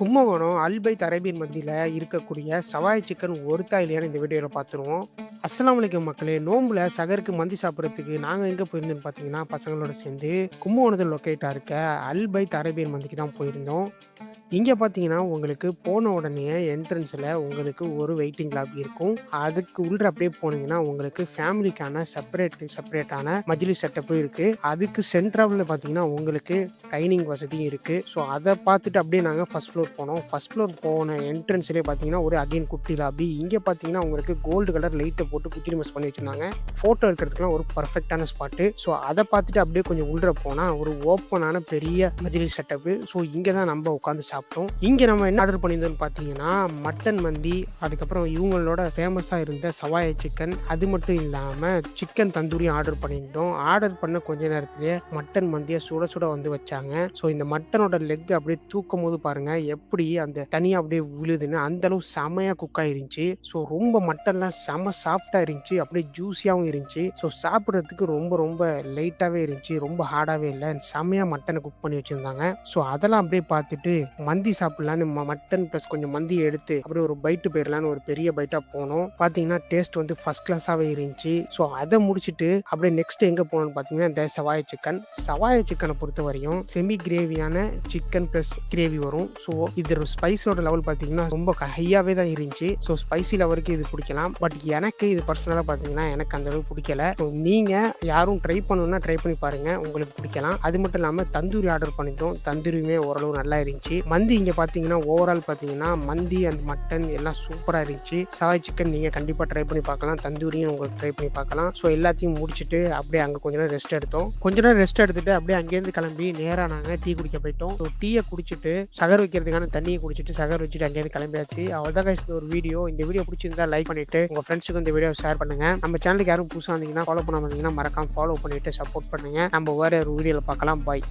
Kumbakonam அல்பைத் Arabian மந்தியில இருக்கக்கூடிய Sawai chicken ஒர்த்தா இல்லையான்னு இந்த வீடியோல பார்த்துருவோம். அஸ்ஸலாமு அலைக்கும் மக்களே! நோம்புல சகருக்கு மந்தி சாப்பிடுறதுக்கு நாங்க எங்க போயிருந்தோம்னு பார்த்தீங்கன்னா, பசங்களோட சேர்ந்து கும்பகோணத்தில லொக்கேட்டா இருக்க அல்பைத் அரேபியன் மந்திக்கு தான் போயிருந்தோம். இங்க பார்த்தீங்கன்னா, உங்களுக்கு போன உடனேயே என்ட்ரன்ஸ்ல உங்களுக்கு ஒரு வெயிட்டிங் லாபி இருக்கும். அதுக்கு உள்ள அப்படியே போனீங்கன்னா, உங்களுக்கு ஃபேமிலிக்கான செப்பரேட்டான மஜ்லிஸ் செட்டப்பும் இருக்கு. அதுக்கு சென்ட்ரால பார்த்தீங்கன்னா, உங்களுக்கு டைனிங் வசதியும் இருக்கு. ஸோ, அத பார்த்துட்டு அப்படியே நாங்க ஃபர்ஸ்ட் ஃப்ளோர் போனோம். ஃபர்ஸ்ட் ஃப்ளோர் போன என்ட்ரன்ஸ்லயே பார்த்தீங்கன்னா, ஒரு அகைன் குட்டி லாபி. இங்க பார்த்தீங்கன்னா, உங்களுக்கு கோல்டு கலர் லைட்ட போட்டு குத்திரிமஸ் பண்ணி வச்சிருந்தாங்க. ஃபோட்டோ எடுக்கிறதுக்குலாம் ஒரு பெர்ஃபெக்ட்டான ஸ்பாட்டு. ஸோ, அத பார்த்துட்டு அப்படியே கொஞ்சம் உள்ள போனா, ஒரு ஓப்பனான பெரிய மஜ்லிஸ் செட்டப்பு. ஸோ, இங்க தான் நம்ப உட்காந்து சாப்பிட்டோம். இங்க நம்ம என்ன ஆர்டர் பண்ணியிருந்தோம்னு பார்த்தீங்கன்னா, மட்டன் மந்தி, அதுக்கப்புறம் இவங்களோட ஃபேமஸா இருந்த சவாய் சிக்கன், அது மட்டும் இல்லாம சிக்கன் தந்தூரியும் ஆர்டர் பண்ணியிருந்தோம். ஆர்டர் பண்ண கொஞ்ச நேரத்திலேயே மட்டன் மந்திய சுட சுட வந்து வச்சாங்க. ஸோ, இந்த மட்டனோட லெக் அப்படியே தூக்கும்போது பாருங்க, எப்படி அந்த தனியா அப்படியே விழுதுன்னு அந்த அளவு செமையா குக் ஆயிருந்துச்சு. ஸோ, ரொம்ப மட்டன்லாம் செம சாஃப்ட்டா இருந்துச்சு. அப்படியே ஜூஸியாவும் இருந்துச்சு. ஸோ, சாப்பிடுறதுக்கு ரொம்ப ரொம்ப லைட்டாவே இருந்துச்சு. ரொம்ப ஹார்டாவே இல்ல. செமையா மட்டன குக் பண்ணி வச்சிருந்தாங்க. ஸோ, அதெல்லாம் அப்படியே பார்த்துட்டு மந்தி சாப்பிடலான்னு மட்டன் ப்ளஸ் கொஞ்சம் மந்தி எடுத்து அப்படியே ஒரு பைட்டு போயிடலான்னு ஒரு பெரிய பைட்டா போனோம். பார்த்தீங்கன்னா டேஸ்ட் வந்து ஃபர்ஸ்ட் கிளாஸாவே இருந்துச்சு. ஸோ, அதை முடிச்சுட்டு அப்படியே நெக்ஸ்ட் எங்க போனோம்னு பார்த்தீங்கன்னா, இந்த சவாய் சிக்கன். சவாய் சிக்கனை பொறுத்த வரையும் செமி கிரேவியான சிக்கன் ப்ளஸ் கிரேவி வரும். ஸோ, இதோட ஸ்பைஸோட லெவல் பார்த்தீங்கன்னா ரொம்ப ஹையாவே தான் இருந்துச்சு. ஸோ, ஸ்பைசி லெவலுக்கு இது பிடிக்கலாம். பட் எனக்கு இது பர்சனலாக பார்த்தீங்கன்னா எனக்கு அந்த அளவுக்கு பிடிக்கல. ஸோ, நீங்க யாரும் ட்ரை பண்ணணும்னா ட்ரை பண்ணி பாருங்க, உங்களுக்கு பிடிக்கலாம். அது மட்டும் இல்லாமல் தந்தூரி ஆர்டர் பண்ணிட்டோம். தந்தூரியுமே ஓரளவு நல்லா இருந்துச்சு. மந்தி இங்க பார்த்தீங்கன்னா ஓவரால் பார்த்தீங்கன்னா மந்தி அண்ட் மட்டன் எல்லாம் சூப்பரா இருந்துச்சு. சவாய் சிக்கன் நீங்க கண்டிப்பா ட்ரை பண்ணி பார்க்கலாம். தந்தூரியும் உங்களுக்கு ட்ரை பண்ணி பார்க்கலாம். ஸோ, எல்லாத்தையும் முடிச்சுட்டு அப்படியே அங்க கொஞ்ச நேரம் ரெஸ்ட் எடுத்தோம். கொஞ்ச நேரம் ரெஸ்ட் எடுத்துட்டு அப்படியே அங்கேருந்து கிளம்பி நேரா நாங்க டீ குடிக்க போயிட்டோம். ஸோ, டீயை குடிச்சிட்டு சகர் வைக்கிறதுக்கான தண்ணியை குடிச்சிட்டு சகர் வச்சுட்டு அங்கேருந்து கிளம்பியாச்சு. அவ்வளோதான் கைஸ் இந்த ஒரு வீடியோ. இந்த வீடியோ பிடிச்சிருந்தா லைக் பண்ணிட்டு உங்க ஃப்ரெண்ட்ஸுக்கு இந்த வீடியோ ஷேர் பண்ணுங்க. நம்ம சேனலுக்கு யாரும் புதுசாக வந்தீங்கன்னா ஃபாலோ பண்ணாம இருந்தீங்கன்னா மறக்காம ஃபாலோ பண்ணிட்டு சப்போர்ட் பண்ணுங்க. நம்ம வேற ஒரு வீடியோல பார்க்கலாம். பாய்.